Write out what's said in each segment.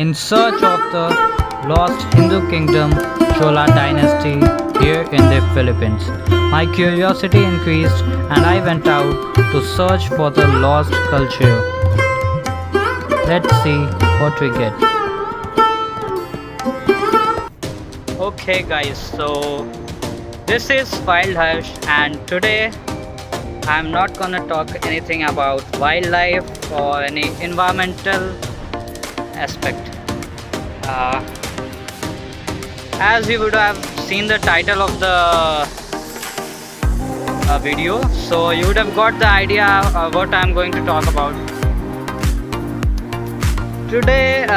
in search of the lost Hindu kingdom Chola dynasty here in the Philippines. My curiosity increased and I went out to search for the lost culture. Let's see what we get. Okay guys, so this is Wild Harsh and today I'm not gonna talk anything about wildlife or any environmental aspect. As you would have seen the title of the video, so you would have got the idea of what I'm going to talk about. Today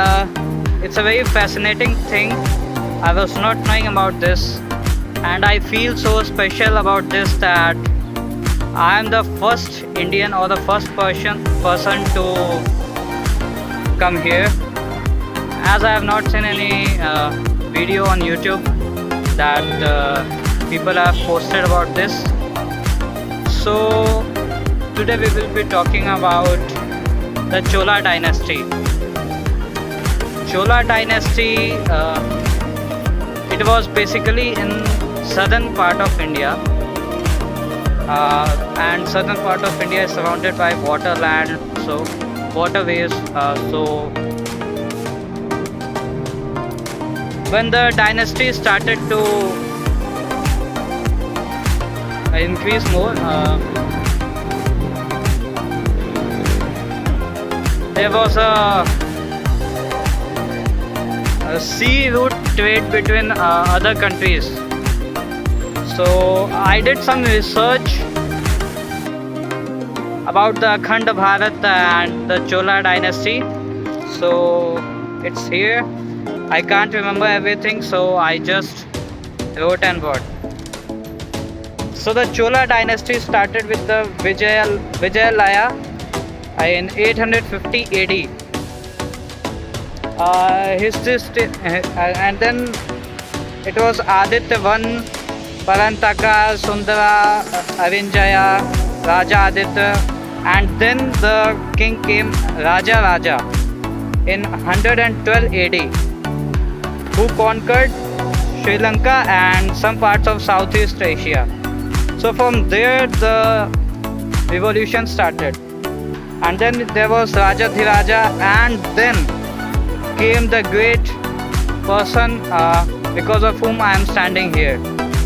it's a very fascinating thing. I was not knowing about this and I feel so special about this that I am the first Indian or the first person to come here, as I have not seen any video on YouTube that people have posted about this. So today we will be talking about the Chola dynasty. Chola dynasty, it was basically in southern part of India, and southern part of India is surrounded by waterland, so waterways. So when the dynasty started to increase more, there was a sea route trade between other countries. So I did some research about the Akhand Bharat and the Chola dynasty. So it's here. I can't remember everything, so I just wrote and wrote. So the Chola dynasty started with the Vijayalaya in 850 AD. And then it was Aditya I, Parantaka, Sundara, Arinjaya, Raja Aditya, and then the king came Raja in 112 AD, who conquered Sri Lanka and some parts of Southeast Asia. So from there the revolution started, and then there was Rajadhiraja, and then came the great person because of whom I am standing here.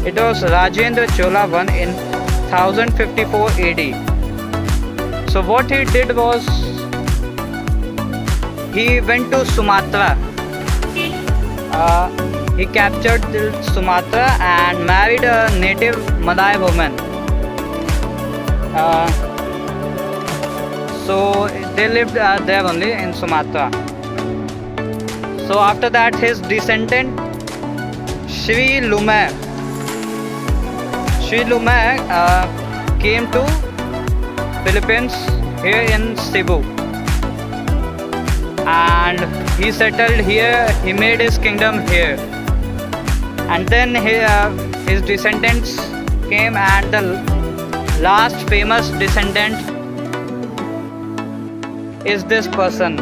It was Rajendra Chola I in 1054 AD. So what he did was he went to Sumatra. He captured Sumatra and married a native Malay woman. So they lived there only in Sumatra. So after that, his descendant Sri Lumeh came to Philippines here in Cebu, and he settled here. He made his kingdom here, and then his descendants came, and the last famous descendant is this person.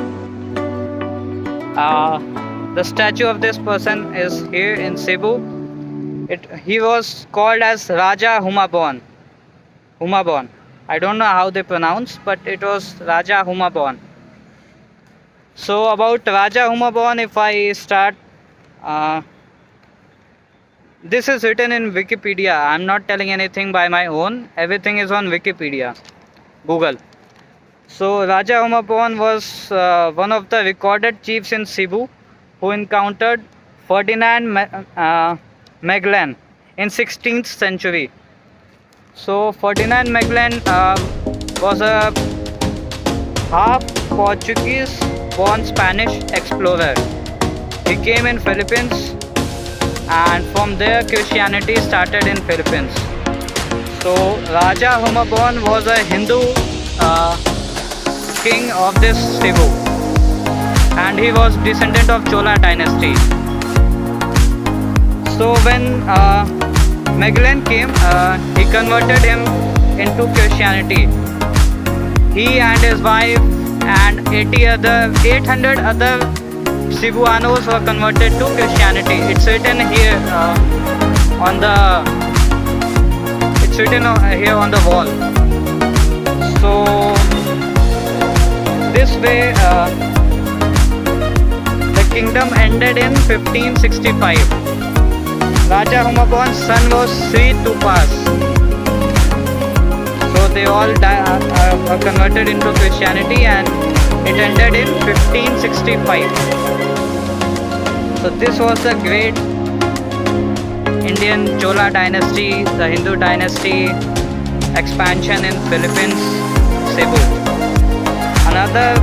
The statue of this person is here in Cebu. He was called as Raja Humabon. I don't know how they pronounce, but it was Raja Humabon. So about Raja Humabon, if I start, this is written in Wikipedia. I'm not telling anything by my own. Everything is on Wikipedia, Google. So Raja Humabon was one of the recorded chiefs in Cebu who encountered Ferdinand Magellan in 16th century. So Ferdinand Magellan was a half Portuguese born Spanish explorer. He came in Philippines, and from there Christianity started in Philippines. So Raja Humabon was a Hindu king of this Cebu, and he was descendant of Chola dynasty. So when Magellan came, he converted him into Christianity. He and his wife and 800 other Cebuanos were converted to Christianity. It's written here on the. It's written here on the wall. So this way, the kingdom ended in 1565. Raja Humayun's son was Sri Tupas. So they all were converted into Christianity, and it ended in 1565. So this was the great Indian Chola dynasty, the Hindu dynasty expansion in Philippines, Cebu. Another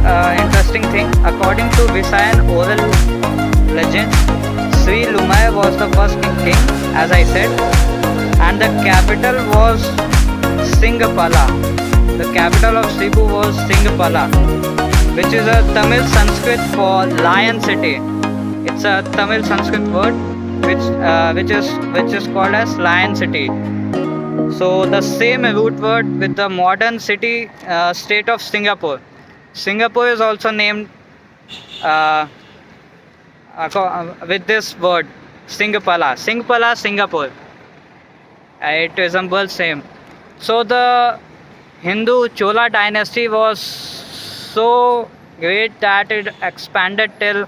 interesting thing, according to Visayan oral legend, Sri Lumaya was the first king, as I said, and the capital was Singapala. The capital of Cebu was Singapala, which is a Tamil Sanskrit for lion city. It's a Tamil Sanskrit word which is called as lion city. So the same root word with the modern city state of Singapore. Singapore is also named with this word Singapala. Singapala, Singapore. It resembles same. So the Hindu Chola dynasty was so great that it expanded till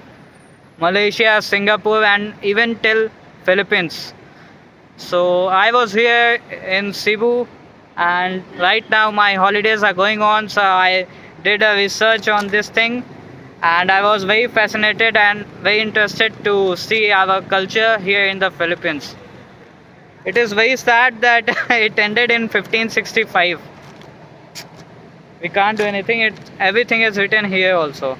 Malaysia, Singapore, and even till Philippines. So I was here in Cebu, and right now my holidays are going on, so I did a research on this thing, and I was very fascinated and very interested to see our culture here in the Philippines. It is very sad that it ended in 1565. We can't do anything. Everything is written here also.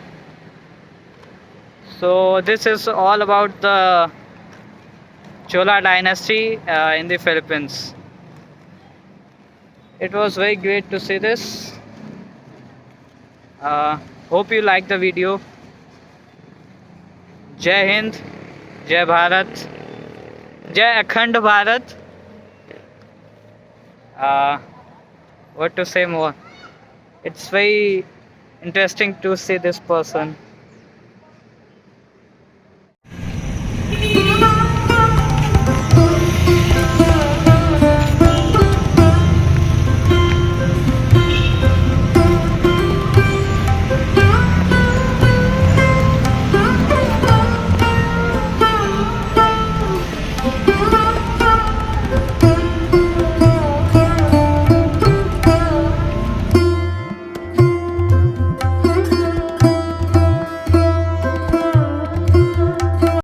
So this is all about the Chola dynasty in the Philippines. It was very great to see this. Hope you liked the video. Jai Hind, Jai Bharat, Jai Akhand Bharat. What to say more? It's very interesting to see this person.